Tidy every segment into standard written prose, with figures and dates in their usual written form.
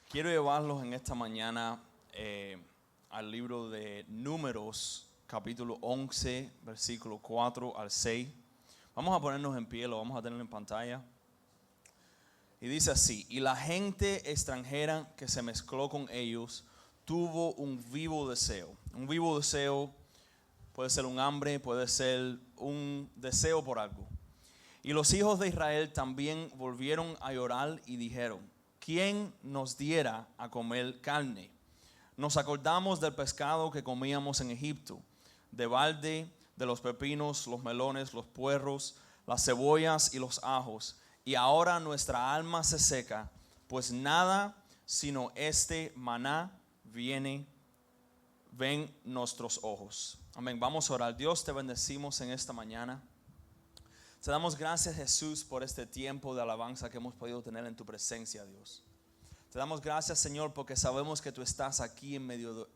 Quiero llevarlos en esta mañana al libro de Números, capítulo 11, versículo 4 al 6. Vamos a ponernos en pie, lo vamos a tener en pantalla. Y dice así: y la gente extranjera que se mezcló con ellos tuvo un vivo deseo. Un vivo deseo puede ser un hambre, puede ser un deseo por algo. Y los hijos de Israel también volvieron a llorar y dijeron: ¿quién nos diera a comer carne? Nos acordamos del pescado que comíamos en Egipto, de balde, de los pepinos, los melones, los puerros, las cebollas y los ajos. Y ahora nuestra alma se seca, pues nada sino este maná ven nuestros ojos. Amén. Vamos a orar. Dios, te bendecimos en esta mañana. Te damos gracias, Jesús, por este tiempo de alabanza que hemos podido tener en tu presencia, Dios. Te damos gracias, Señor, porque sabemos que tú estás aquí en medio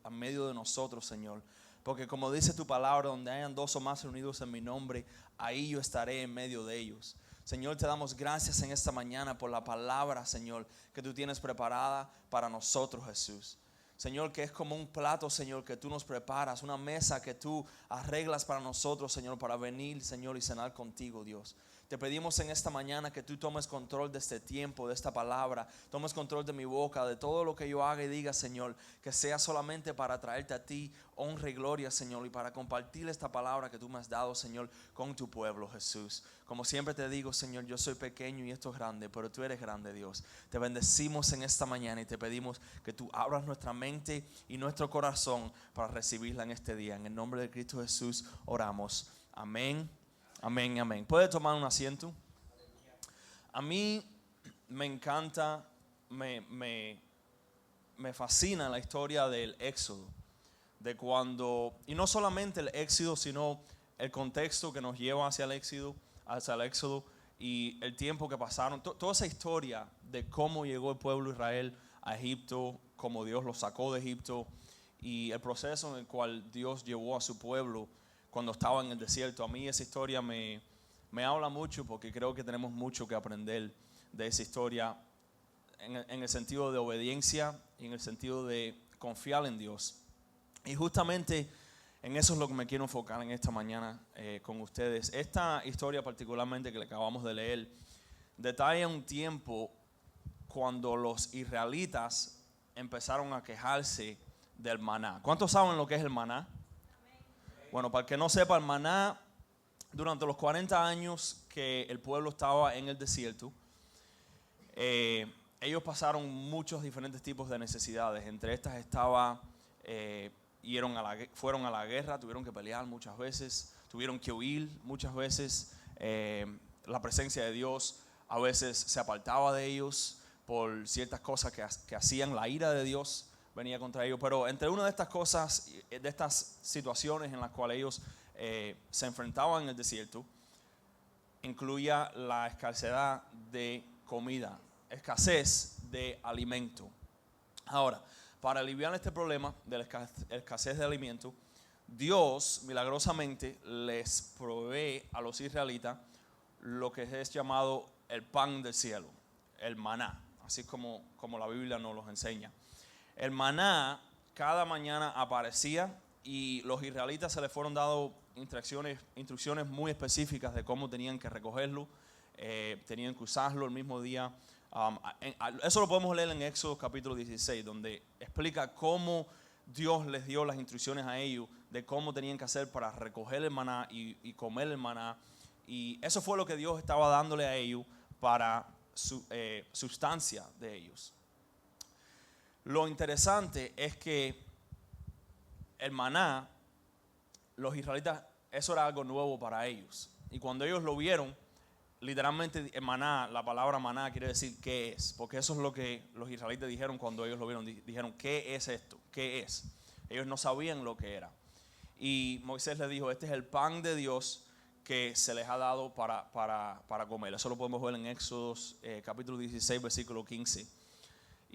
de nosotros, Señor. Porque como dice tu palabra, donde hayan dos o más reunidos en mi nombre, ahí yo estaré en medio de ellos. Señor, te damos gracias en esta mañana por la palabra, Señor, que tú tienes preparada para nosotros, Jesús. Señor, que es como un plato, Señor, que tú nos preparas, una mesa que tú arreglas para nosotros, Señor, para venir, Señor, y cenar contigo, Dios. Te pedimos en esta mañana que tú tomes control de este tiempo, de esta palabra, tomes control de mi boca, de todo lo que yo haga y diga, Señor, que sea solamente para traerte a ti honra y gloria, Señor, y para compartir esta palabra que tú me has dado, Señor, con tu pueblo, Jesús. Como siempre te digo, Señor, yo soy pequeño y esto es grande, pero tú eres grande, Dios. Te bendecimos en esta mañana y te pedimos que tú abras nuestra mente y nuestro corazón para recibirla en este día. En el nombre de Cristo Jesús oramos. Amén. Amén, amén. ¿Puede tomar un asiento? A mí me encanta, me fascina la historia del Éxodo. De cuando, y no solamente el Éxodo, sino el contexto que nos lleva hacia el Éxodo y el tiempo que pasaron. Toda esa historia de cómo llegó el pueblo de Israel a Egipto, cómo Dios los sacó de Egipto y el proceso en el cual Dios llevó a su pueblo cuando estaba en el desierto. A mí esa historia me habla mucho porque creo que tenemos mucho que aprender de esa historia en el sentido de obediencia y en el sentido de confiar en Dios. Y justamente en eso es lo que me quiero enfocar en esta mañana con ustedes. Esta historia particularmente que le acabamos de leer detalla un tiempo cuando los israelitas empezaron a quejarse del maná. ¿Cuántos saben lo que es el maná? Bueno, para el que no sepa, el maná, durante los 40 años que el pueblo estaba en el desierto, ellos pasaron muchos diferentes tipos de necesidades. Entre estas estaba, fueron a la guerra, tuvieron que pelear muchas veces, tuvieron que huir muchas veces. La presencia de Dios a veces se apartaba de ellos por ciertas cosas que hacían. La ira de Dios venía contra ellos, pero entre una de estas cosas, de estas situaciones en las cuales ellos se enfrentaban en el desierto, incluía la escasez de comida, escasez de alimento. Ahora, para aliviar este problema de la escasez de alimento, Dios milagrosamente les provee a los israelitas lo que es llamado el pan del cielo, el maná, así como la Biblia nos los enseña. El maná cada mañana aparecía y los israelitas se les fueron dando instrucciones muy específicas de cómo tenían que recogerlo, tenían que usarlo el mismo día. Eso lo podemos leer en Éxodo capítulo 16, donde explica cómo Dios les dio las instrucciones a ellos de cómo tenían que hacer para recoger el maná y comer el maná. Y eso fue lo que Dios estaba dándole a ellos para sustancia de ellos. Lo interesante es que el maná, los israelitas, eso era algo nuevo para ellos. Y cuando ellos lo vieron, literalmente el maná, la palabra maná quiere decir qué es. Porque eso es lo que los israelitas dijeron cuando ellos lo vieron. Dijeron, ¿qué es esto? ¿Qué es? Ellos no sabían lo que era. Y Moisés les dijo, este es el pan de Dios que se les ha dado para comer. Eso lo podemos ver en Éxodo capítulo 16, versículo 15.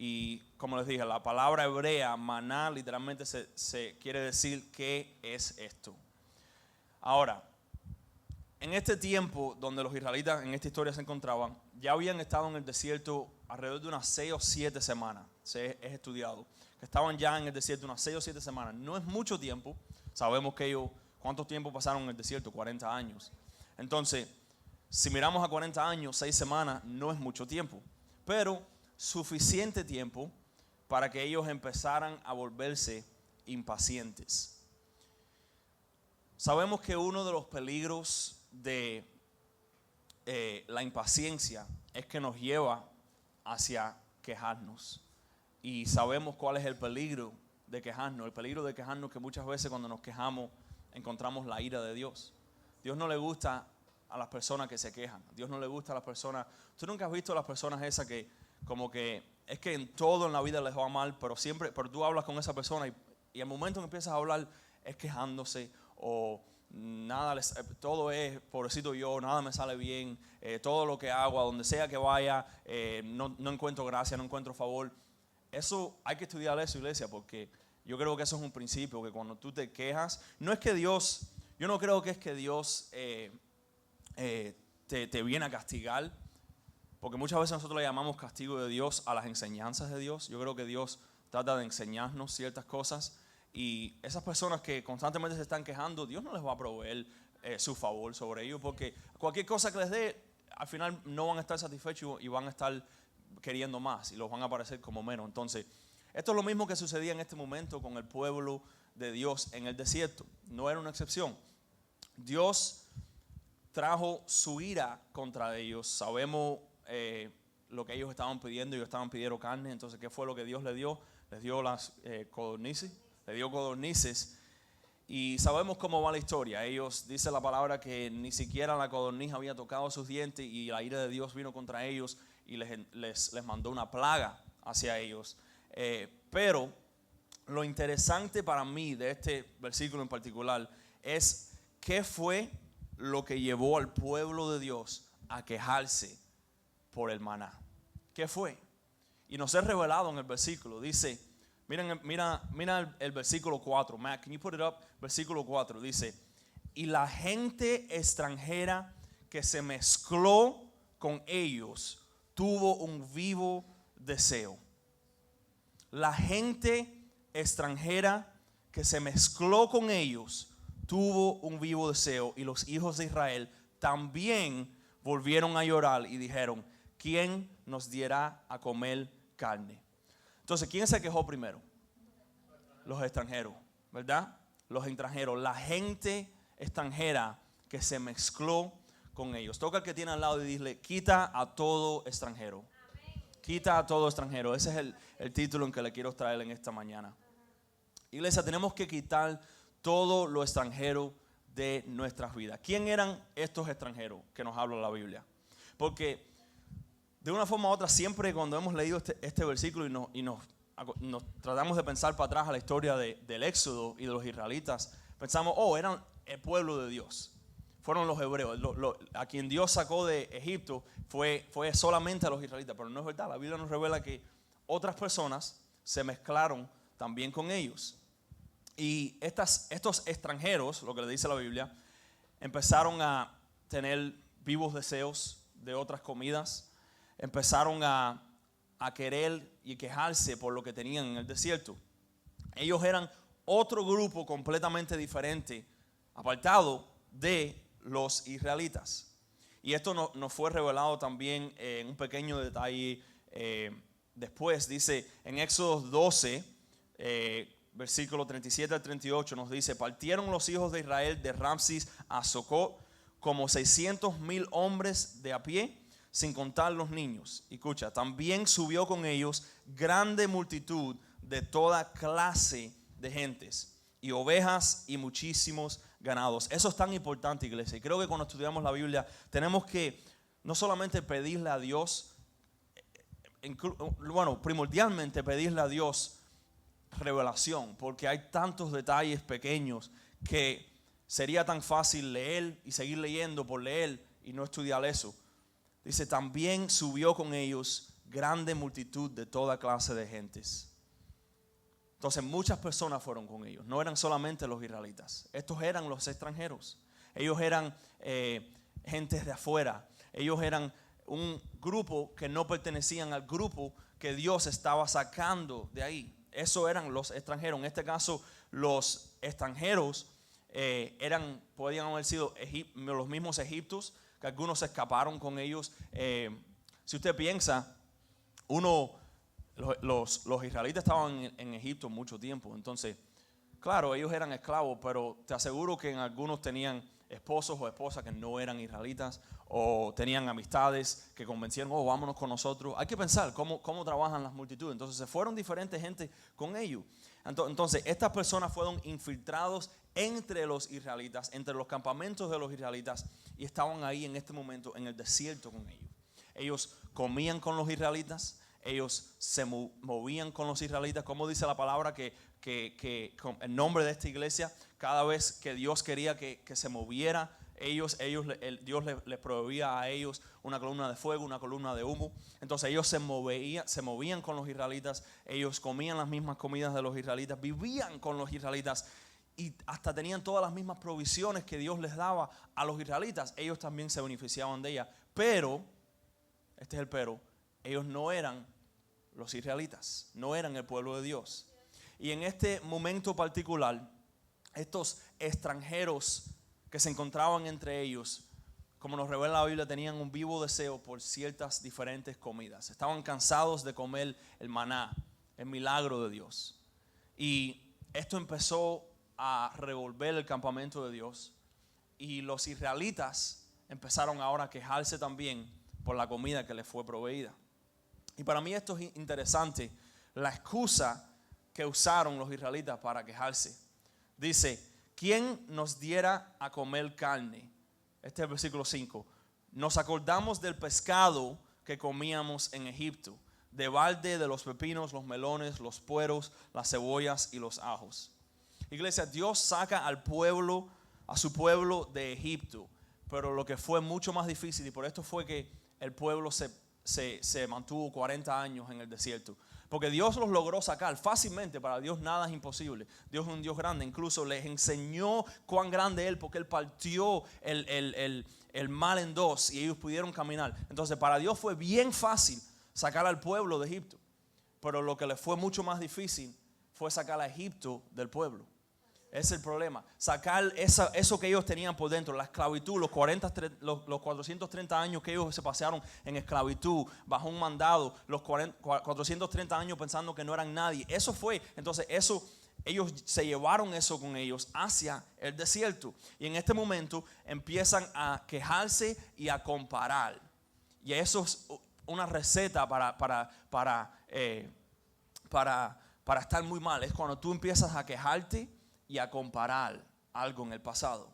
Y como les dije, la palabra hebrea, maná, literalmente se quiere decir qué es esto. Ahora, en este tiempo donde los israelitas en esta historia se encontraban, ya habían estado en el desierto alrededor de unas 6 o 7 semanas, es estudiado, que estaban ya en el desierto unas 6 o 7 semanas. No es mucho tiempo. Sabemos que ellos, ¿cuánto tiempo pasaron en el desierto? 40 años. Entonces, si miramos a 40 años, 6 semanas, no es mucho tiempo, pero suficiente tiempo para que ellos empezaran a volverse impacientes. Sabemos que uno de los peligros de la impaciencia es que nos lleva hacia quejarnos. Y sabemos cuál es el peligro de quejarnos. El peligro de quejarnos que muchas veces cuando nos quejamos encontramos la ira de Dios. Dios no le gusta a las personas que se quejan. Dios no le gusta a las personas. Tú nunca has visto a las personas esas que como que es que en todo en la vida les va mal, pero tú hablas con esa persona y al momento que empiezas a hablar es quejándose o nada, todo es pobrecito yo, nada me sale bien, todo lo que hago, a donde sea que vaya, no encuentro gracia, no encuentro favor. Eso hay que estudiar eso, iglesia, porque yo creo que eso es un principio, que cuando tú te quejas, no es que Dios, yo no creo que es que Dios te viene a castigar, porque muchas veces nosotros le llamamos castigo de Dios a las enseñanzas de Dios. Yo creo que Dios trata de enseñarnos ciertas cosas. Y esas personas que constantemente se están quejando, Dios no les va a proveer su favor sobre ellos, porque cualquier cosa que les dé, al final no van a estar satisfechos y van a estar queriendo más y los van a parecer como menos. Entonces, esto es lo mismo que sucedía en este momento con el pueblo de Dios en el desierto. No era una excepción. Dios trajo su ira contra ellos. Sabemos lo que ellos estaban pidiendo. Ellos estaban pidiendo carne. Entonces, ¿qué fue lo que Dios les dio? Les dio las codornices. Le dio codornices. Y sabemos cómo va la historia. Ellos, dice la palabra, que ni siquiera la codorniz había tocado sus dientes y la ira de Dios vino contra ellos y les mandó una plaga hacia ellos. Pero lo interesante para mí de este versículo en particular es qué fue lo que llevó al pueblo de Dios a quejarse por el maná. ¿Qué fue? Y nos es revelado en el versículo. Dice, mira el versículo 4. Matt, can you put it up? Versículo 4 dice, y la gente extranjera que se mezcló con ellos tuvo un vivo deseo. La gente extranjera que se mezcló con ellos tuvo un vivo deseo, y los hijos de Israel también volvieron a llorar y dijeron, ¿quién nos diera a comer carne? Entonces, ¿quién se quejó primero? Los extranjeros, ¿verdad? Los extranjeros, la gente extranjera que se mezcló con ellos. Toca al que tiene al lado y dile, quita a todo extranjero. Quita a todo extranjero. Ese es el título en que le quiero traer en esta mañana. Iglesia, tenemos que quitar todo lo extranjero de nuestras vidas. ¿Quién eran estos extranjeros que nos habla la Biblia? Porque de una forma u otra, siempre cuando hemos leído este versículo y nos tratamos de pensar para atrás a la historia del Éxodo y de los israelitas, pensamos, eran el pueblo de Dios. Fueron los hebreos. A quien Dios sacó de Egipto fue solamente a los israelitas. Pero no es verdad. La Biblia nos revela que otras personas se mezclaron también con ellos. Y estos extranjeros, lo que le dice la Biblia, empezaron a tener vivos deseos de otras comidas. Empezaron a querer y quejarse por lo que tenían en el desierto. Ellos eran otro grupo completamente diferente, apartado de los israelitas. Y esto nos fue revelado también en un pequeño detalle después. Dice en Éxodo 12, versículo 37 al 38, nos dice, partieron los hijos de Israel de Ramsis a Socot como 600,000 hombres de a pie, sin contar los niños. Y escucha, también subió con ellos grande multitud de toda clase de gentes, y ovejas y muchísimos ganados. Eso es tan importante, iglesia. Y creo que cuando estudiamos la Biblia tenemos que no solamente pedirle a Dios, primordialmente pedirle a Dios revelación, porque hay tantos detalles pequeños que sería tan fácil leer y seguir leyendo por leer y no estudiar eso. Dice, también subió con ellos grande multitud de toda clase de gentes. Entonces muchas personas fueron con ellos. No eran solamente los israelitas. Estos eran los extranjeros. Ellos eran gentes de afuera. Ellos eran un grupo que no pertenecían al grupo que Dios estaba sacando de ahí. Eso eran los extranjeros. En este caso, los extranjeros podían haber sido los mismos egipcios, que algunos escaparon con ellos. Si usted piensa, los israelitas estaban en Egipto mucho tiempo. Entonces, claro, ellos eran esclavos, pero te aseguro que en algunos tenían esposos o esposas que no eran israelitas, o tenían amistades que convencieron, vámonos con nosotros. Hay que pensar cómo trabajan las multitudes. Entonces se fueron diferentes gente con ellos. Entonces estas personas fueron infiltrados entre los israelitas, entre los campamentos de los israelitas, y estaban ahí en este momento en el desierto con ellos. Ellos comían con los israelitas, ellos se movían con los israelitas. Como dice la palabra que el nombre de esta iglesia, cada vez que Dios quería que se moviera, Dios les proveía a ellos una columna de fuego, una columna de humo. Entonces ellos se movían con los israelitas, ellos comían las mismas comidas de los israelitas, vivían con los israelitas y hasta tenían todas las mismas provisiones que Dios les daba a los israelitas. Ellos también se beneficiaban de ellas, pero, este es el pero, ellos no eran los israelitas, no eran el pueblo de Dios. Y en este momento particular, estos extranjeros que se encontraban entre ellos, como nos revela la Biblia, tenían un vivo deseo por ciertas diferentes comidas. Estaban cansados de comer el maná, el milagro de Dios. Y esto empezó a revolver el campamento de Dios. Y los israelitas empezaron ahora a quejarse también por la comida que les fue proveída. Y para mí esto es interesante, la excusa que usaron los israelitas para quejarse. Dice, ¿quién nos diera a comer carne? Este es el versículo 5. Nos acordamos del pescado que comíamos en Egipto, de balde, de los pepinos, los melones, los pueros, las cebollas y los ajos. Iglesia, Dios saca al pueblo, a su pueblo de Egipto, pero lo que fue mucho más difícil, y por esto fue que el pueblo se mantuvo 40 años en el desierto, porque Dios los logró sacar fácilmente. Para Dios nada es imposible. Dios es un Dios grande. Incluso les enseñó cuán grande Él, porque Él partió el mar en dos y ellos pudieron caminar. Entonces para Dios fue bien fácil sacar al pueblo de Egipto, pero lo que les fue mucho más difícil fue sacar a Egipto del pueblo. Ese es el problema. Sacar eso que ellos tenían por dentro, la esclavitud, los 430 años que ellos se pasaron en esclavitud, bajo un mandado, los 430 años pensando que no eran nadie. Eso fue, entonces ellos se llevaron eso con ellos hacia el desierto. Y en este momento empiezan a quejarse y a comparar. Y eso es una receta para estar muy mal. Es cuando tú empiezas a quejarte y a comparar algo en el pasado.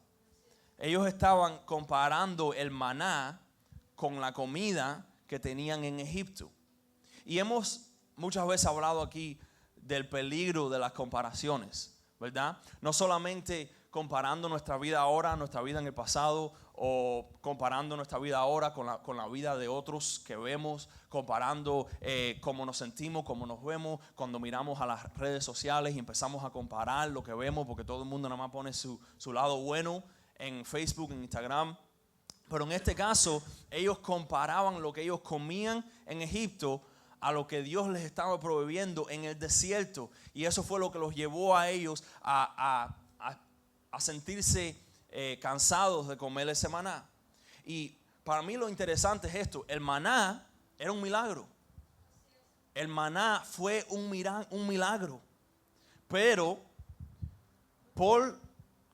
Ellos estaban comparando el maná con la comida que tenían en Egipto. Y hemos muchas veces hablado aquí del peligro de las comparaciones, ¿verdad? No solamente comparando nuestra vida ahora, nuestra vida en el pasado, o comparando nuestra vida ahora con la vida de otros que vemos, comparando cómo nos sentimos, cómo nos vemos cuando miramos a las redes sociales y empezamos a comparar lo que vemos, porque todo el mundo nada más pone su lado bueno en Facebook, en Instagram. Pero en este caso, ellos comparaban lo que ellos comían en Egipto a lo que Dios les estaba proveyendo en el desierto. Y eso fue lo que los llevó a ellos a sentirse cansados de comer ese maná. Y para mí lo interesante es esto: el maná era un milagro. El maná fue un milagro. Pero por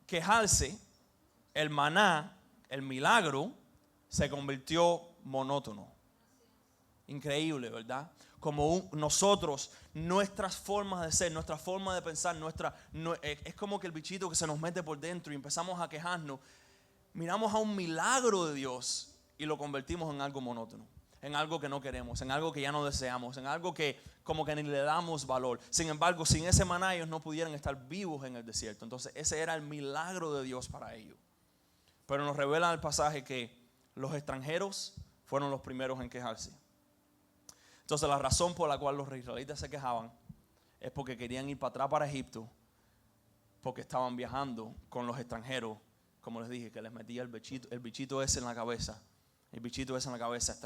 quejarse, el maná, el milagro, se convirtió monótono. Increíble, ¿verdad? Como nosotros, nuestras formas de ser, nuestra forma de pensar, es como que el bichito que se nos mete por dentro y empezamos a quejarnos. Miramos a un milagro de Dios y lo convertimos en algo monótono, en algo que no queremos, en algo que ya no deseamos, en algo que como que ni le damos valor. Sin embargo, sin ese maná ellos no pudieran estar vivos en el desierto. Entonces ese era el milagro de Dios para ellos. Pero nos revela el pasaje que los extranjeros fueron los primeros en quejarse. Entonces la razón por la cual los israelitas se quejaban es porque querían ir para atrás para Egipto, porque estaban viajando con los extranjeros, como les dije, que les metía el bichito ese en la cabeza, El bichito ese en la cabeza,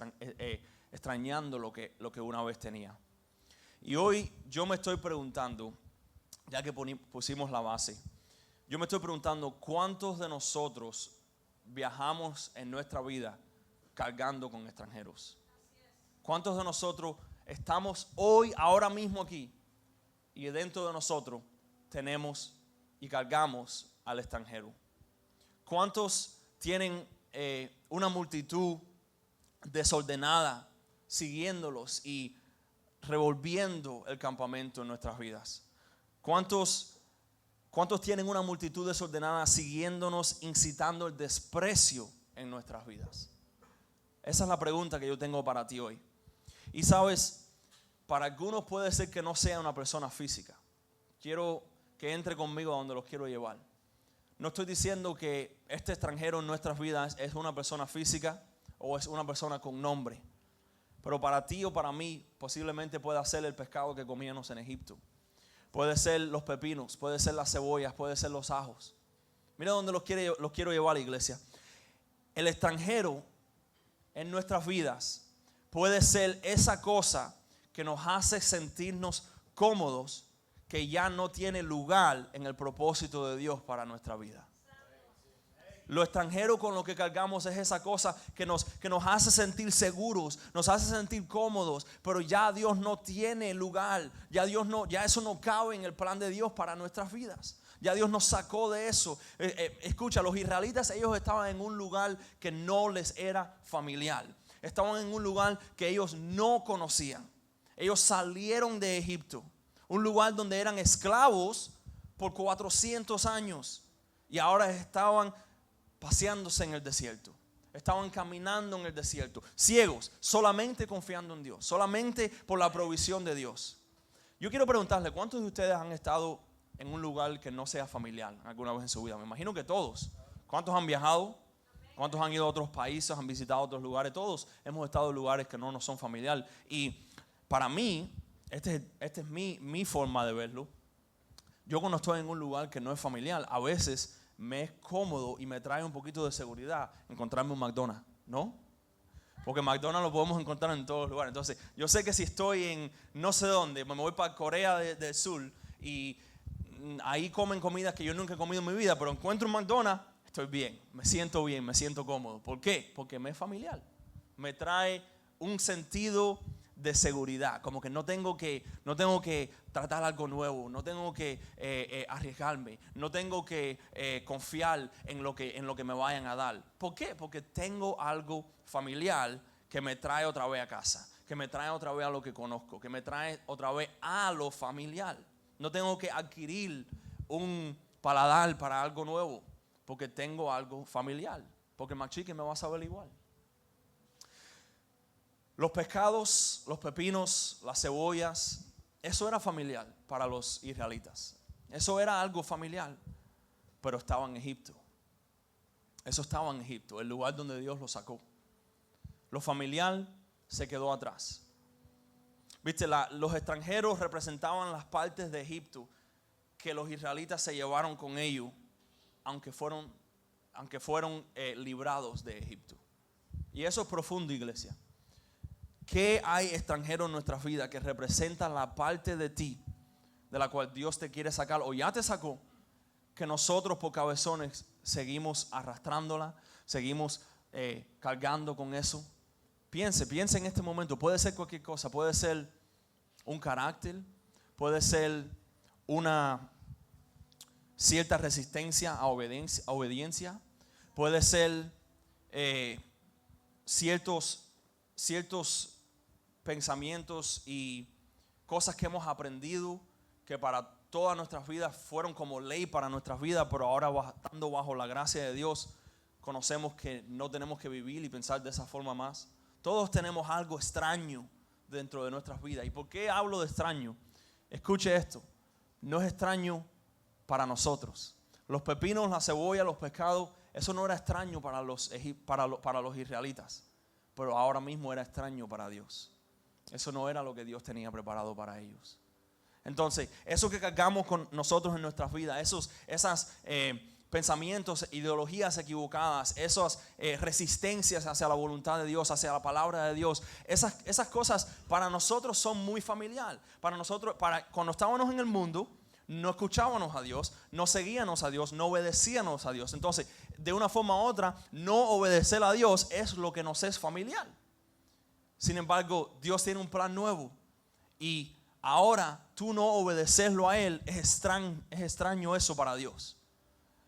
extrañando lo que una vez tenía. Y hoy yo me estoy preguntando, ya que pusimos la base, yo me estoy preguntando cuántos de nosotros viajamos en nuestra vida cargando con extranjeros. ¿Cuántos de nosotros estamos hoy, ahora mismo aquí, y dentro de nosotros tenemos y cargamos al extranjero? ¿Cuántos tienen una multitud desordenada siguiéndolos y revolviendo el campamento en nuestras vidas? ¿Cuántos tienen una multitud desordenada siguiéndonos, incitando el desprecio en nuestras vidas? Esa es la pregunta que yo tengo para ti hoy. Y sabes, para algunos puede ser que no sea una persona física. Quiero que entre conmigo a donde los quiero llevar. No estoy diciendo que este extranjero en nuestras vidas es una persona física o es una persona con nombre. Pero para ti o para mí posiblemente pueda ser el pescado que comíamos en Egipto. Puede ser los pepinos, puede ser las cebollas, puede ser los ajos. Mira dónde los quiero llevar a la iglesia. El extranjero en nuestras vidas puede ser esa cosa que nos hace sentirnos cómodos, que ya no tiene lugar en el propósito de Dios para nuestra vida. Lo extranjero con lo que cargamos es esa cosa que nos hace sentir seguros, nos hace sentir cómodos, pero ya Dios no tiene lugar, ya eso no cabe en el plan de Dios para nuestras vidas. Ya Dios nos sacó de eso. Escucha, los israelitas, ellos estaban en un lugar que no les era familiar. Estaban en un lugar que ellos no conocían. Ellos salieron de Egipto, un lugar donde eran esclavos por 400 años, y ahora estaban paseándose en el desierto. Estaban caminando en el desierto, ciegos, solamente confiando en Dios, solamente por la provisión de Dios. Yo quiero preguntarle, ¿cuántos de ustedes han estado en un lugar que no sea familiar alguna vez en su vida? Me imagino que todos. ¿Cuántos han viajado? ¿Cuántos han ido a otros países, han visitado otros lugares? Todos hemos estado en lugares que no nos son familiar. Y para mí, esta es mi forma de verlo. Yo cuando estoy en un lugar que no es familiar, a veces me es cómodo y me trae un poquito de seguridad encontrarme un McDonald's, ¿no? Porque McDonald's lo podemos encontrar en todos los lugares. Entonces, yo sé que si estoy en no sé dónde, me voy para Corea del Sur y ahí comen comidas que yo nunca he comido en mi vida, pero encuentro un McDonald's, estoy bien, me siento cómodo. ¿Por qué? Porque me es familiar. Me trae un sentido de seguridad, como que no tengo que tratar algo nuevo, no tengo que arriesgarme, no tengo que confiar en lo que me vayan a dar. ¿Por qué? Porque tengo algo familiar que me trae otra vez a casa, que me trae otra vez a lo que conozco, que me trae otra vez a lo familiar. No tengo que adquirir un paladar para algo nuevo, porque tengo algo familiar, porque el McChicken me va a saber igual. Los pescados, los pepinos, las cebollas, eso era familiar para los israelitas. Eso era algo familiar, pero estaba en Egipto. Eso estaba en Egipto, el lugar donde Dios lo sacó. Lo familiar se quedó atrás. Viste, los extranjeros representaban las partes de Egipto que los israelitas se llevaron con ellos, aunque fueron librados de Egipto. Y eso es profundo, iglesia. ¿Qué hay extranjero en nuestras vidas que representan la parte de ti de la cual Dios te quiere sacar o ya te sacó, que nosotros por cabezones seguimos arrastrándola, seguimos cargando con eso? Piense en este momento. Puede ser cualquier cosa, puede ser un carácter, puede ser una cierta resistencia a obediencia, puede ser ciertos pensamientos y cosas que hemos aprendido que para todas nuestras vidas fueron como ley para nuestras vidas, pero ahora estando bajo la gracia de Dios conocemos que no tenemos que vivir y pensar de esa forma más. Todos tenemos algo extraño dentro de nuestras vidas. ¿Y por qué hablo de extraño? Escuche esto, no es extraño para nosotros. Los pepinos, la cebolla, los pescados, eso no era extraño para los israelitas, pero ahora mismo era extraño para Dios. Eso no era lo que Dios tenía preparado para ellos. Entonces, eso que cargamos con nosotros en nuestras vidas, esas pensamientos, ideologías equivocadas, esas resistencias hacia la voluntad de Dios, hacia la palabra de Dios, esas cosas para nosotros son muy familiar. Para nosotros, cuando estábamos en el mundo, no escuchábamos a Dios, no seguíamos a Dios, no obedecíamos a Dios. Entonces, de una forma u otra, no obedecer a Dios es lo que nos es familiar. Sin embargo, Dios tiene un plan nuevo y ahora tú no obedecerlo a Él es extraño eso para Dios.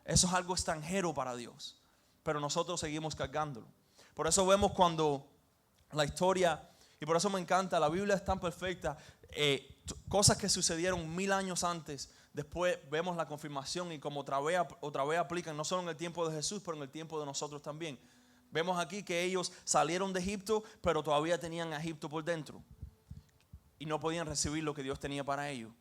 Eso es algo extranjero para Dios, pero nosotros seguimos cargándolo. Por eso vemos cuando la historia, y por eso me encanta, la Biblia es tan perfecta, cosas que sucedieron 1000 años antes, después vemos la confirmación y como otra vez aplican, no solo en el tiempo de Jesús, pero en el tiempo de nosotros también. Vemos aquí que ellos salieron de Egipto, pero todavía tenían a Egipto por dentro y no podían recibir lo que Dios tenía para ellos.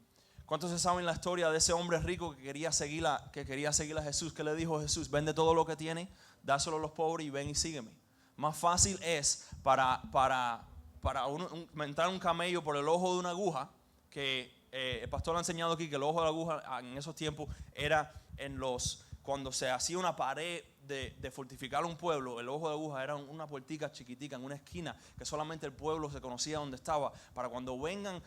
¿Cuántos se saben la historia de ese hombre rico que quería seguir a Jesús? ¿Qué le dijo Jesús? Vende todo lo que tiene, dáselo a los pobres y ven y sígueme. Más fácil es para entrar un camello por el ojo de una aguja, que el pastor ha enseñado aquí que el ojo de la aguja en esos tiempos era cuando se hacía una pared de fortificar un pueblo. El ojo de aguja era una puertica chiquitica en una esquina que solamente el pueblo se conocía dónde estaba, para cuando vengan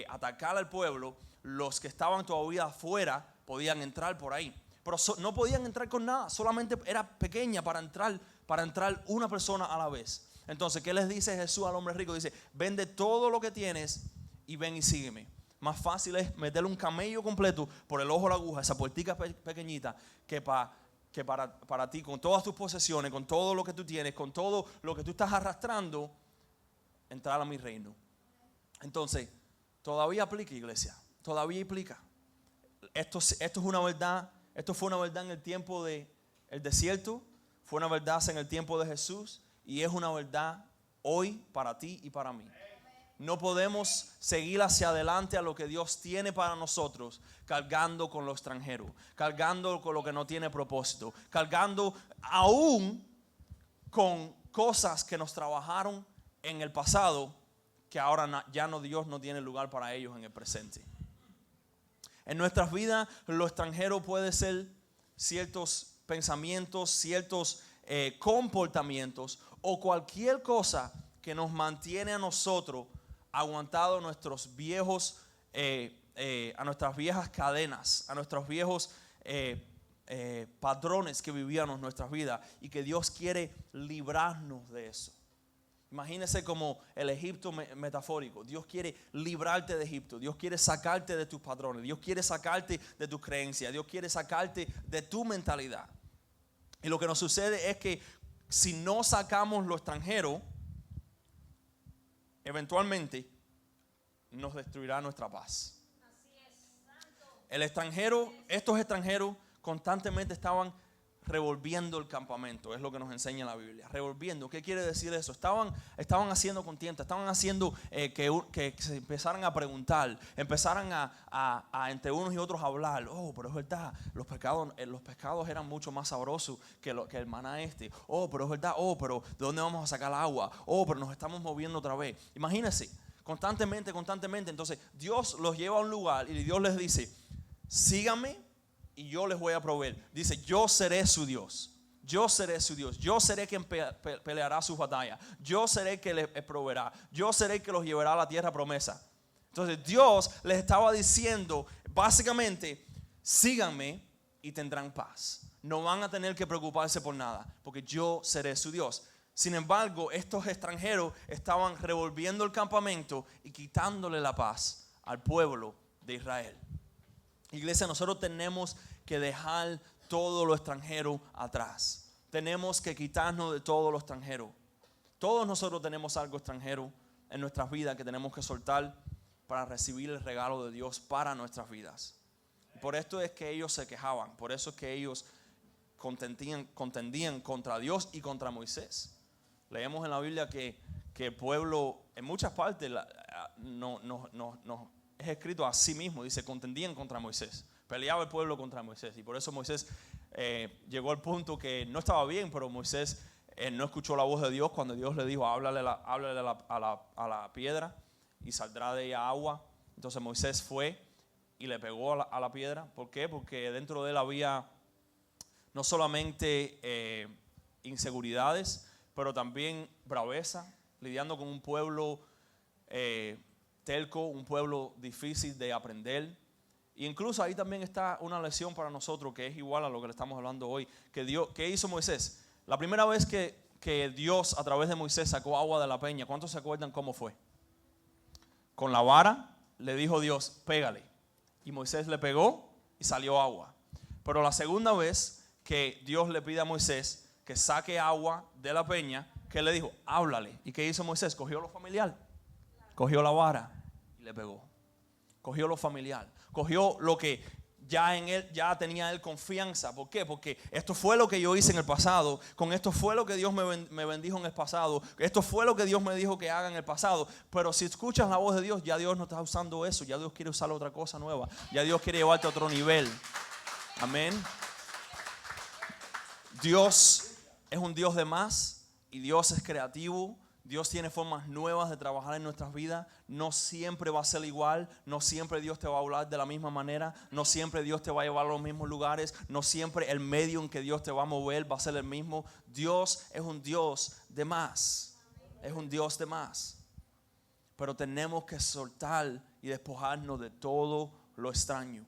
a atacar al pueblo, los que estaban todavía afuera podían entrar por ahí, pero no podían entrar con nada, solamente era pequeña para entrar una persona a la vez. Entonces, ¿qué les dice Jesús al hombre rico? Dice, vende todo lo que tienes y ven y sígueme. Más fácil es meterle un camello completo por el ojo de la aguja, esa puertica pequeñita, que para ti, con todas tus posesiones, con todo lo que tú tienes, con todo lo que tú estás arrastrando, entrar a mi reino. Entonces, todavía aplica, iglesia, todavía aplica. Esto es una verdad. Esto fue una verdad en el tiempo del desierto, fue una verdad en el tiempo de Jesús y es una verdad hoy para ti y para mí. No podemos seguir hacia adelante a lo que Dios tiene para nosotros cargando con lo extranjero, cargando con lo que no tiene propósito, cargando aún con cosas que nos trabajaron en el pasado, que ahora Dios no tiene lugar para ellos en el presente. En nuestras vidas lo extranjero puede ser ciertos pensamientos, ciertos comportamientos o cualquier cosa que nos mantiene a nosotros aguantados nuestros viejos, a nuestras viejas cadenas, a nuestros viejos patrones que vivíamos en nuestras vidas, y que Dios quiere librarnos de eso. Imagínese como el Egipto metafórico. Dios quiere librarte de Egipto. Dios quiere sacarte de tus patrones. Dios quiere sacarte de tus creencias. Dios quiere sacarte de tu mentalidad. Y lo que nos sucede es que si no sacamos lo extranjero, eventualmente nos destruirá nuestra paz. Estos extranjeros constantemente estaban revolviendo el campamento, es lo que nos enseña la Biblia. Revolviendo, ¿qué quiere decir eso? Estaban haciendo contienda, estaban haciendo que se empezaran a preguntar, empezaran a entre unos y otros a hablar. Oh, pero es verdad, los pescados eran mucho más sabrosos que el maná este. Oh, pero es verdad, oh, pero ¿de dónde vamos a sacar el agua? Oh, pero nos estamos moviendo otra vez. Imagínense, constantemente. Entonces Dios los lleva a un lugar y Dios les dice, síganme y yo les voy a proveer. Dice, yo seré su Dios. Yo seré su Dios. Yo seré quien peleará sus batallas. Yo seré que les proveerá. Yo seré que los llevará a la tierra promesa. Entonces Dios les estaba diciendo, básicamente, síganme y tendrán paz. No van a tener que preocuparse por nada, porque yo seré su Dios. Sin embargo, estos extranjeros estaban revolviendo el campamento y quitándole la paz al pueblo de Israel. Iglesia, nosotros tenemos que dejar todo lo extranjero atrás. Tenemos que quitarnos de todo lo extranjero. Todos nosotros tenemos algo extranjero en nuestras vidas que tenemos que soltar para recibir el regalo de Dios para nuestras vidas. Por esto es que ellos se quejaban. Por eso es que ellos contendían contra Dios y contra Moisés. Leemos en la Biblia que el pueblo en muchas partes no es escrito a sí mismo, dice, contendían contra Moisés, peleaba el pueblo contra Moisés, y por eso Moisés llegó al punto que no estaba bien, pero Moisés no escuchó la voz de Dios cuando Dios le dijo, háblale a la piedra y saldrá de ella agua. Entonces Moisés fue y le pegó a la piedra. ¿Por qué? Porque dentro de él había no solamente inseguridades, pero también braveza, lidiando con un pueblo terco, un pueblo difícil de aprender. E incluso ahí también está una lección para nosotros que es igual a lo que le estamos hablando hoy. ¿Qué hizo Moisés? La primera vez que Dios a través de Moisés sacó agua de la peña, ¿cuántos se acuerdan cómo fue? Con la vara le dijo Dios, pégale. Y Moisés le pegó y salió agua. Pero la segunda vez que Dios le pide a Moisés que saque agua de la peña, ¿qué le dijo? Háblale. ¿Y qué hizo Moisés? Cogió lo familiar, cogió la vara y le pegó. Cogió lo familiar, cogió lo que ya en él, ya tenía él confianza. ¿Por qué? Porque esto fue lo que yo hice en el pasado, con esto fue lo que Dios me bendijo en el pasado, esto fue lo que Dios me dijo que haga en el pasado. Pero si escuchas la voz de Dios, ya Dios no está usando eso, ya Dios quiere usar otra cosa nueva, ya Dios quiere llevarte a otro nivel. Amén. Dios es un Dios de más y Dios es creativo. Dios tiene formas nuevas de trabajar en nuestras vidas. No siempre va a ser igual. No siempre Dios te va a hablar de la misma manera. No siempre Dios te va a llevar a los mismos lugares. No siempre el medio en que Dios te va a mover va a ser el mismo. Dios es un Dios de más. Es un Dios de más. Pero tenemos que soltar y despojarnos de todo lo extraño.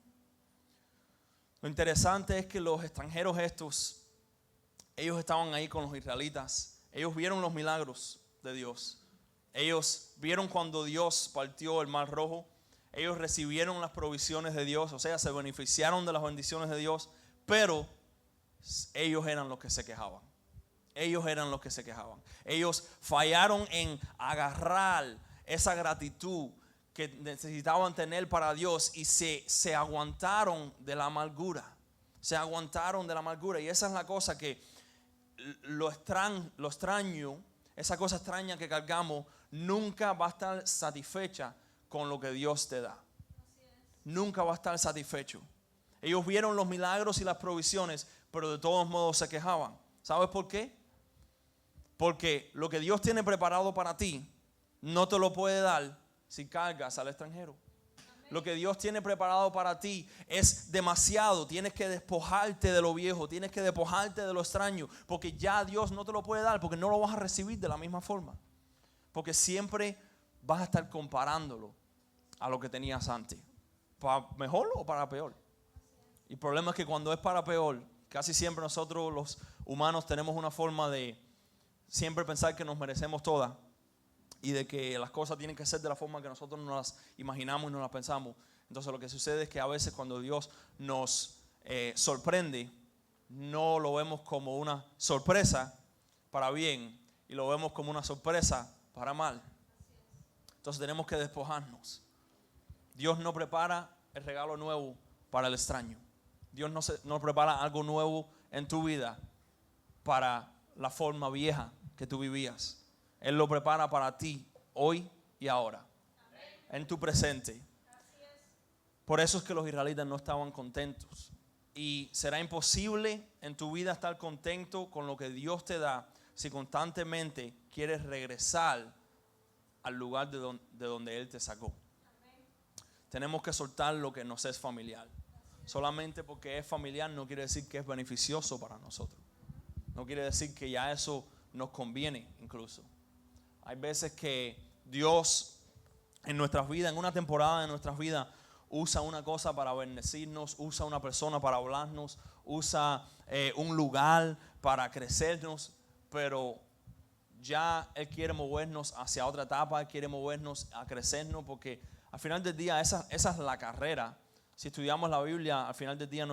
Lo interesante es que los extranjeros estos, ellos estaban ahí con los israelitas. Ellos vieron los milagros de Dios. Ellos vieron cuando Dios partió el mar rojo. Ellos recibieron las provisiones de Dios, o sea, se beneficiaron de las bendiciones de Dios, pero ellos eran los que se quejaban. Ellos eran los que se quejaban. Ellos fallaron en agarrar esa gratitud que necesitaban tener para Dios y se aguantaron de la amargura. Se aguantaron de la amargura. Y esa es la cosa que lo extraño, esa cosa extraña que cargamos, nunca va a estar satisfecha con lo que Dios te da. Nunca va a estar satisfecho. Ellos vieron los milagros y las provisiones, pero de todos modos se quejaban. ¿Sabes por qué? Porque lo que Dios tiene preparado para ti no te lo puede dar si cargas al extranjero. Lo que Dios tiene preparado para ti es demasiado. Tienes que despojarte de lo viejo, tienes que despojarte de lo extraño, porque ya Dios no te lo puede dar, porque no lo vas a recibir de la misma forma. Porque siempre vas a estar comparándolo a lo que tenías antes, para mejor o para peor. Y el problema es que cuando es para peor, casi siempre nosotros los humanos tenemos una forma de siempre pensar que nos merecemos todas y de que las cosas tienen que ser de la forma que nosotros nos las imaginamos y nos las pensamos. Entonces lo que sucede es que a veces cuando Dios nos sorprende, no lo vemos como una sorpresa para bien y lo vemos como una sorpresa para mal. Entonces tenemos que despojarnos. Dios no prepara el regalo nuevo para el extraño. Dios no prepara algo nuevo en tu vida para la forma vieja que tú vivías. Él lo prepara para ti hoy y ahora. Amén. En tu presente. Por eso es que los israelitas no estaban contentos. Y será imposible en tu vida estar contento con lo que Dios te da si constantemente quieres regresar al lugar de donde Él te sacó. Amén. Tenemos que soltar lo que nos es familiar. Solamente porque es familiar no quiere decir que es beneficioso para nosotros. No quiere decir que ya eso nos conviene incluso. Hay veces que Dios en nuestras vidas, en una temporada de nuestras vidas, usa una cosa para bendecirnos, usa una persona para hablarnos, usa un lugar para crecernos, pero ya Él quiere movernos hacia otra etapa, Él quiere movernos a crecernos, porque al final del día esa es la carrera. Si estudiamos la Biblia, al final del día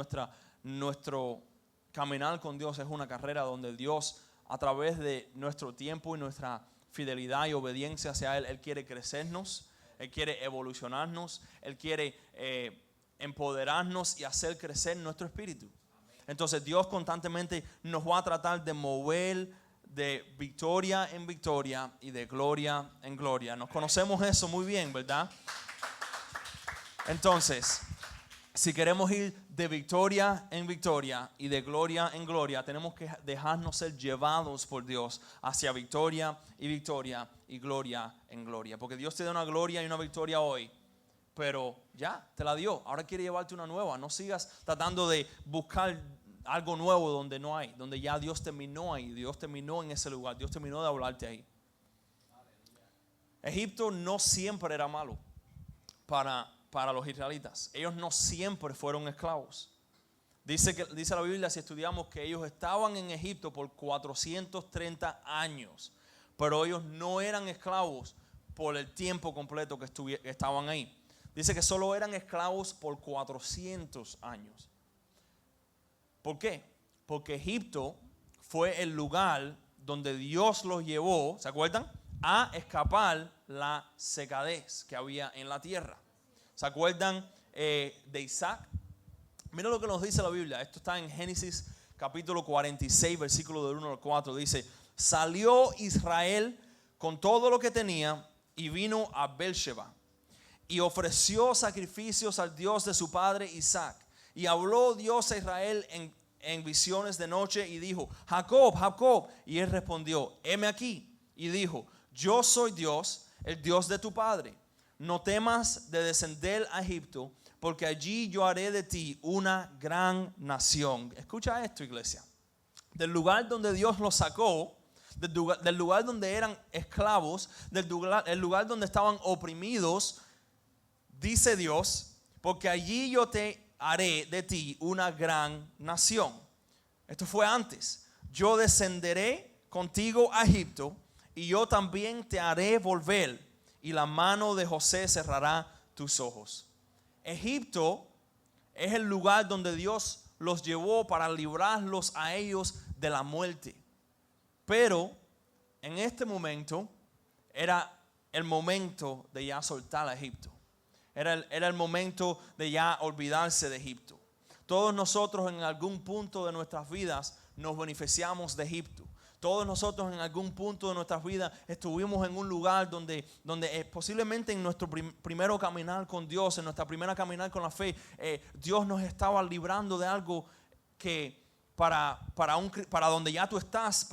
nuestro caminar con Dios es una carrera donde Dios, a través de nuestro tiempo y nuestra fidelidad y obediencia hacia Él, Él quiere crecernos, Él quiere evolucionarnos, Él quiere empoderarnos y hacer crecer nuestro espíritu. Entonces Dios constantemente nos va a tratar de mover de victoria en victoria y de gloria en gloria. Nos conocemos eso muy bien, ¿verdad? Entonces, si queremos ir de victoria en victoria y de gloria en gloria, tenemos que dejarnos ser llevados por Dios hacia victoria y gloria en gloria. Porque Dios te da una gloria y una victoria hoy, pero ya te la dio. Ahora quiere llevarte una nueva. No sigas tratando de buscar algo nuevo donde no hay, donde ya Dios terminó ahí, Dios terminó en ese lugar, Dios terminó de hablarte ahí. Egipto no siempre era malo para los israelitas. Ellos no siempre fueron esclavos. Dice la Biblia, si estudiamos, que ellos estaban en Egipto por 430 años, pero ellos no eran esclavos por el tiempo completo que estaban ahí. Dice que solo eran esclavos por 400 años. ¿Por qué? Porque Egipto fue el lugar donde Dios los llevó, ¿se acuerdan? A escapar la secadez que había en la tierra. ¿Se acuerdan de Isaac? Mira lo que nos dice la Biblia. Esto está en Génesis capítulo 46, versículo del 1 al 4. Dice, salió Israel con todo lo que tenía y vino a Beersheba y ofreció sacrificios al Dios de su padre Isaac. Y habló Dios a Israel en visiones de noche y dijo, Jacob, Jacob. Y él respondió, heme aquí. Y dijo, yo soy Dios, el Dios de tu padre. No temas de descender a Egipto, porque allí yo haré de ti una gran nación. Escucha esto, iglesia. Del lugar donde Dios los sacó, del lugar donde eran esclavos, el lugar donde estaban oprimidos, dice Dios, porque allí yo te haré de ti una gran nación. Esto fue antes. Yo descenderé contigo a Egipto y yo también te haré volver y la mano de José cerrará tus ojos. Egipto es el lugar donde Dios los llevó para librarlos a ellos de la muerte. Pero en este momento era el momento de ya soltar a Egipto. Era el momento de ya olvidarse de Egipto. Todos nosotros en algún punto de nuestras vidas nos beneficiamos de Egipto. Todos nosotros en algún punto de nuestras vidas estuvimos en un lugar donde posiblemente en nuestro primero caminar con Dios, en nuestra primera caminar con la fe, Dios nos estaba librando de algo que para donde ya tú estás,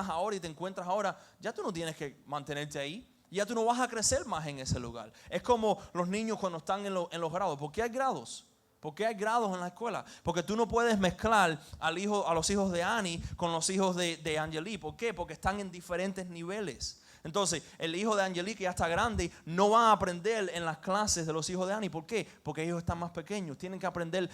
ahora y te encuentras ahora, ya tú no tienes que mantenerte ahí. Ya tú no vas a crecer más en ese lugar. Es como los niños cuando están en los grados. ¿Por qué hay grados? ¿Por qué hay grados en la escuela? Porque tú no puedes mezclar a los hijos de Annie con los hijos de Angelique. ¿Por qué? Porque están en diferentes niveles. Entonces, el hijo de Angelique, que ya está grande, no va a aprender en las clases de los hijos de Annie. ¿Por qué? Porque ellos están más pequeños. Tienen que aprender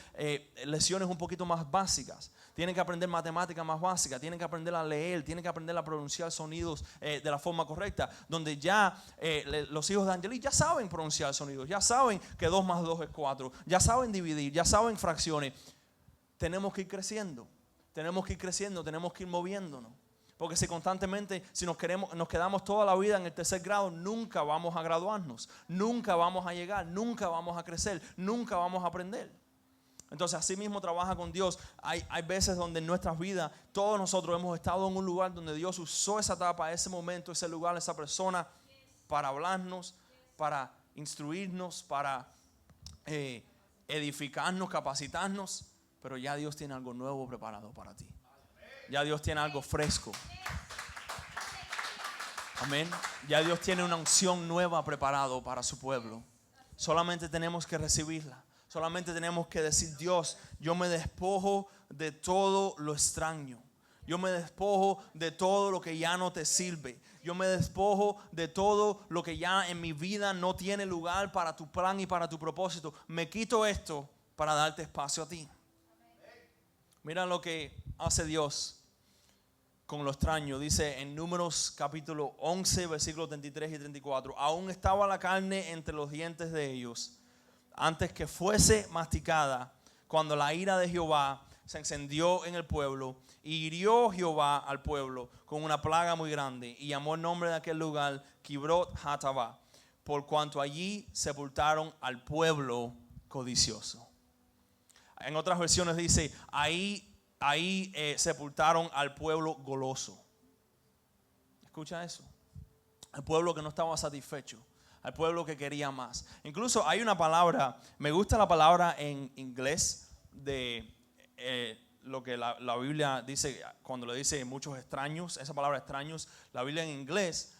lecciones un poquito más básicas. Tienen que aprender matemáticas más básicas. Tienen que aprender a leer. Tienen que aprender a pronunciar sonidos de la forma correcta. Donde ya los hijos de Angelique ya saben pronunciar sonidos. Ya saben que 2 más 2 es 4. Ya saben dividir. Ya saben fracciones. Tenemos que ir creciendo. Tenemos que ir moviéndonos. Porque si constantemente, si nos quedamos toda la vida en el tercer grado, nunca vamos a graduarnos, nunca vamos a llegar, nunca vamos a crecer, nunca vamos a aprender. Entonces así mismo trabaja con Dios. Hay veces donde en nuestras vidas todos nosotros hemos estado en un lugar donde Dios usó esa etapa, ese momento, ese lugar, esa persona para hablarnos, para instruirnos, para edificarnos, capacitarnos. Pero ya Dios tiene algo nuevo preparado para ti. Ya Dios tiene algo fresco. Amén. Ya Dios tiene una unción nueva preparado para su pueblo. Solamente tenemos que recibirla. Solamente tenemos que decir, Dios, yo me despojo de todo lo extraño. Yo me despojo de todo lo que ya no te sirve. Yo me despojo de todo lo que ya en mi vida no tiene lugar para tu plan y para tu propósito. Me quito esto para darte espacio a ti. Mira lo que hace Dios con lo extraño. Dice en Números capítulo 11, versículos 33 y 34. Aún estaba la carne entre los dientes de ellos, antes que fuese masticada, cuando la ira de Jehová se encendió en el pueblo, y hirió Jehová al pueblo con una plaga muy grande, y llamó el nombre de aquel lugar Kibrot Hatabá, por cuanto allí sepultaron al pueblo codicioso. En otras versiones dice, ahí sepultaron al pueblo goloso. Escucha eso. Al pueblo que no estaba satisfecho. Al pueblo que quería más. Incluso hay una palabra, me gusta la palabra en inglés de lo que la Biblia dice cuando le dice muchos extraños. Esa palabra extraños, la Biblia en inglés,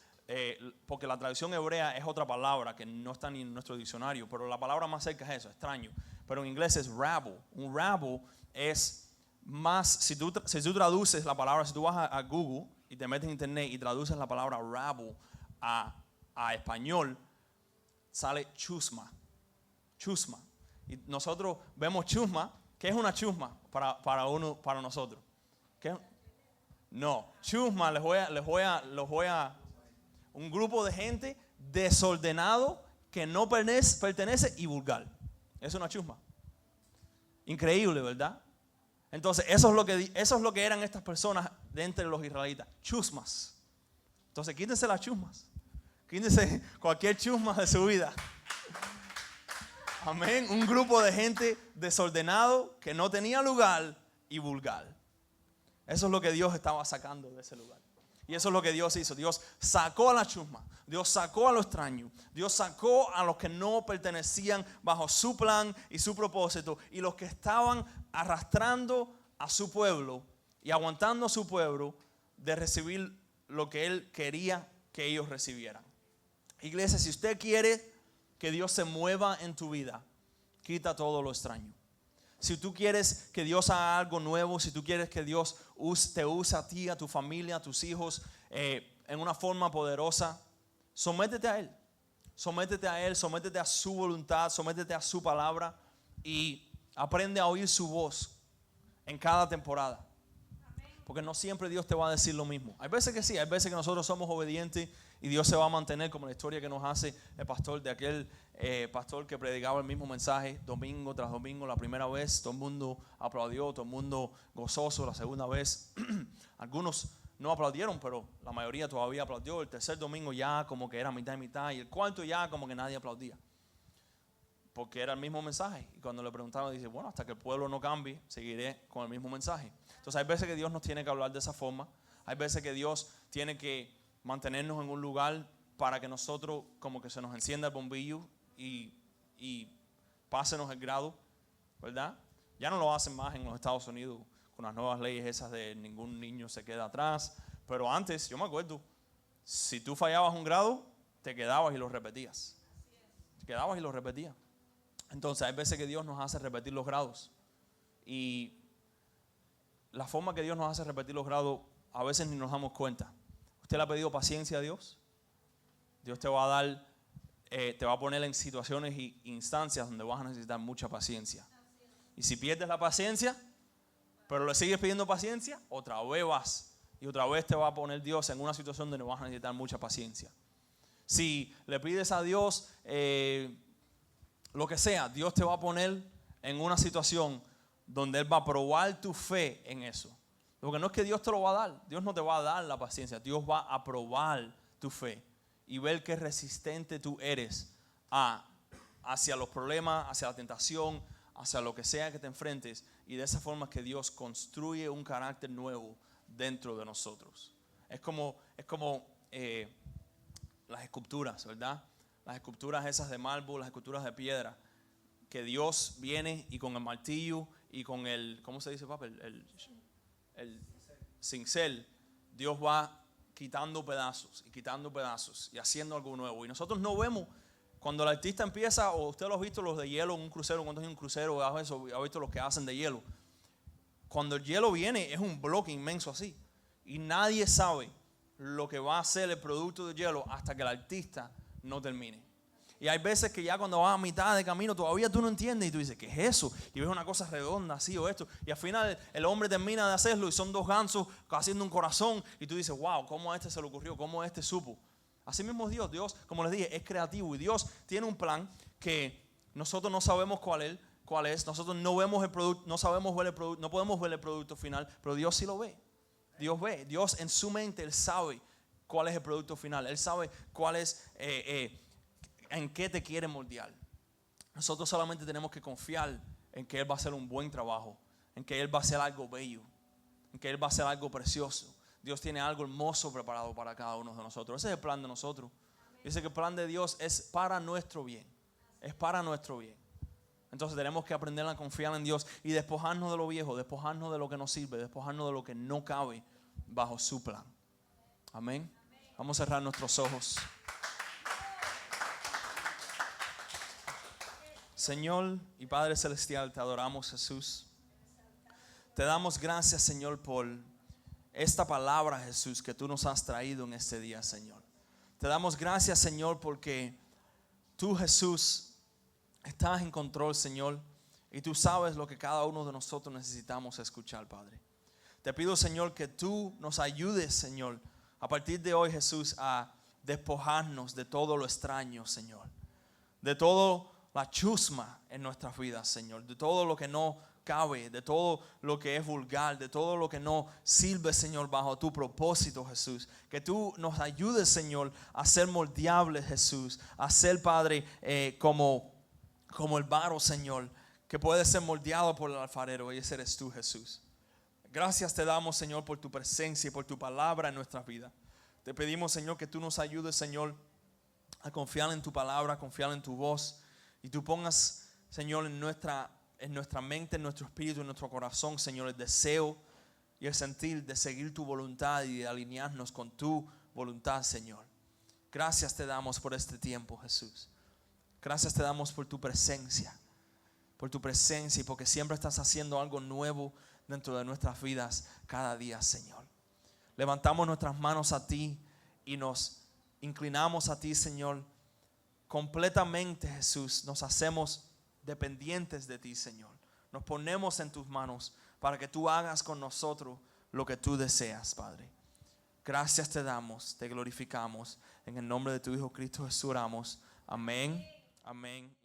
porque la traducción hebrea es otra palabra que no está ni en nuestro diccionario, pero la palabra más cerca es eso, extraño. Pero en inglés es rabble. Un rabble es más, si tú traduces la palabra, si tú vas a Google y te metes en internet y traduces la palabra rabo a español, sale chusma. Chusma. Y nosotros vemos chusma. ¿Qué es una chusma para nosotros? ¿Qué? No, chusma les voy a un grupo de gente desordenado que no pertenece y vulgar. Es una chusma. Increíble, ¿verdad? Entonces, eso es lo que eran estas personas de entre los israelitas, chusmas. Entonces, quítense las chusmas. Quítense cualquier chusma de su vida. Amén. Un grupo de gente desordenado que no tenía lugar y vulgar. Eso es lo que Dios estaba sacando de ese lugar. Y eso es lo que Dios hizo. Dios sacó a la chusma. Dios sacó a lo extraño. Dios sacó a los que no pertenecían bajo su plan y su propósito. Y los que estaban arrastrando a su pueblo y aguantando a su pueblo de recibir lo que Él quería que ellos recibieran. Iglesia, si usted quiere que Dios se mueva en tu vida, quita todo lo extraño. Si tú quieres que Dios haga algo nuevo, si tú quieres que Dios te use a ti, a tu familia, a tus hijos en una forma poderosa, sométete a Él. Sométete a Él, sométete a su voluntad, sométete a su palabra y aprende a oír su voz en cada temporada. Porque no siempre Dios te va a decir lo mismo. Hay veces que sí, hay veces que nosotros somos obedientes y Dios se va a mantener, como la historia que nos hace el pastor, de aquel pastor que predicaba el mismo mensaje domingo tras domingo. La primera vez todo el mundo aplaudió, todo el mundo gozoso. La segunda vez algunos no aplaudieron, pero la mayoría todavía aplaudió. El tercer domingo ya como que era mitad y mitad, y el cuarto ya como que nadie aplaudía, porque era el mismo mensaje. Y cuando le preguntaban, dice, bueno, hasta que el pueblo no cambie, seguiré con el mismo mensaje. Entonces hay veces que Dios nos tiene que hablar de esa forma. Hay veces que Dios tiene que mantenernos en un lugar para que nosotros como que se nos encienda el bombillo y pásenos el grado, ¿verdad? Ya no lo hacen más en los Estados Unidos con las nuevas leyes esas de ningún niño se queda atrás. Pero antes, yo me acuerdo, si tú fallabas un grado, te quedabas y lo repetías. Te quedabas y lo repetías. Entonces hay veces que Dios nos hace repetir los grados. Y la forma que Dios nos hace repetir los grados, a veces ni nos damos cuenta. ¿Usted le ha pedido paciencia a Dios? Dios te va a dar, te va a poner en situaciones e instancias donde vas a necesitar mucha paciencia. Y si pierdes la paciencia, pero le sigues pidiendo paciencia, otra vez vas. Y otra vez te va a poner Dios en una situación donde vas a necesitar mucha paciencia. Si le pides a Dios lo que sea, Dios te va a poner en una situación donde Él va a probar tu fe en eso. Porque no es que Dios te lo va a dar. Dios no te va a dar la paciencia. Dios va a probar tu fe y ver qué resistente tú eres hacia los problemas, hacia la tentación, hacia lo que sea que te enfrentes. Y de esa forma es que Dios construye un carácter nuevo dentro de nosotros. Es como las esculturas, ¿verdad? Las esculturas esas de mármol, las esculturas de piedra, que Dios viene y con el martillo y con el, ¿cómo se dice, papá? El cincel, Dios va quitando pedazos y haciendo algo nuevo. Y nosotros no vemos, cuando el artista empieza, o usted lo ha visto los de hielo en un crucero, cuando hay un crucero, ha visto los que hacen de hielo. Cuando el hielo viene es un bloque inmenso así. Y nadie sabe lo que va a ser el producto de hielo hasta que el artista no termine. Y hay veces que ya cuando vas a mitad de camino todavía tú no entiendes y tú dices, ¿qué es eso? Y ves una cosa redonda así o esto. Y al final el hombre termina de hacerlo y son dos gansos haciendo un corazón. Y tú dices, wow, ¿cómo a este se le ocurrió? ¿Cómo a este supo? Así mismo es Dios. Dios, como les dije, es creativo. Y Dios tiene un plan que nosotros no sabemos cuál es. Nosotros no vemos el producto, no sabemos ver el producto, no podemos ver el producto final. Pero Dios sí lo ve. Dios ve. Dios en su mente, Él sabe cuál es el producto final. Él sabe cuál es... en qué te quiere moldear. Nosotros solamente tenemos que confiar en que Él va a hacer un buen trabajo, en que Él va a hacer algo bello, en que Él va a hacer algo precioso. Dios tiene algo hermoso preparado para cada uno de nosotros. Ese es el plan de nosotros. Dice que el plan de Dios es para nuestro bien. Es para nuestro bien. Entonces tenemos que aprender a confiar en Dios y despojarnos de lo viejo, despojarnos de lo que no sirve, despojarnos de lo que no cabe bajo su plan. Amén. Vamos a cerrar nuestros ojos. Señor y Padre Celestial, te adoramos, Jesús. Te damos gracias, Señor, por esta palabra, Jesús, que tú nos has traído en este día, Señor. Te damos gracias, Señor, porque tú, Jesús, estás en control, Señor, y tú sabes lo que cada uno de nosotros necesitamos escuchar, Padre. Te pido, Señor, que tú nos ayudes, Señor, a partir de hoy, Jesús, a despojarnos de todo lo extraño, Señor, de todo la chusma en nuestras vidas, Señor, de todo lo que no cabe, de todo lo que es vulgar, de todo lo que no sirve, Señor, bajo tu propósito, Jesús. Que tú nos ayudes, Señor, a ser moldeables, Jesús, a ser, Padre, como el barro, Señor, que puede ser moldeado por el alfarero, y ese eres tú, Jesús. Gracias te damos, Señor, por tu presencia y por tu palabra en nuestras vidas. Te pedimos, Señor, que tú nos ayudes, Señor, a confiar en tu palabra, a confiar en tu voz, y tú pongas, Señor, en nuestra mente, en nuestro espíritu, en nuestro corazón, Señor, el deseo y el sentir de seguir tu voluntad y de alinearnos con tu voluntad, Señor. Gracias te damos por este tiempo, Jesús. Gracias te damos por tu presencia y porque siempre estás haciendo algo nuevo dentro de nuestras vidas cada día, Señor. Levantamos nuestras manos a ti y nos inclinamos a ti, Señor. Completamente, Jesús, nos hacemos dependientes de ti, Señor. Nos ponemos en tus manos para que tú hagas con nosotros lo que tú deseas, Padre. Gracias te damos, te glorificamos. En el nombre de tu Hijo Cristo Jesús oramos. Amén. Amén.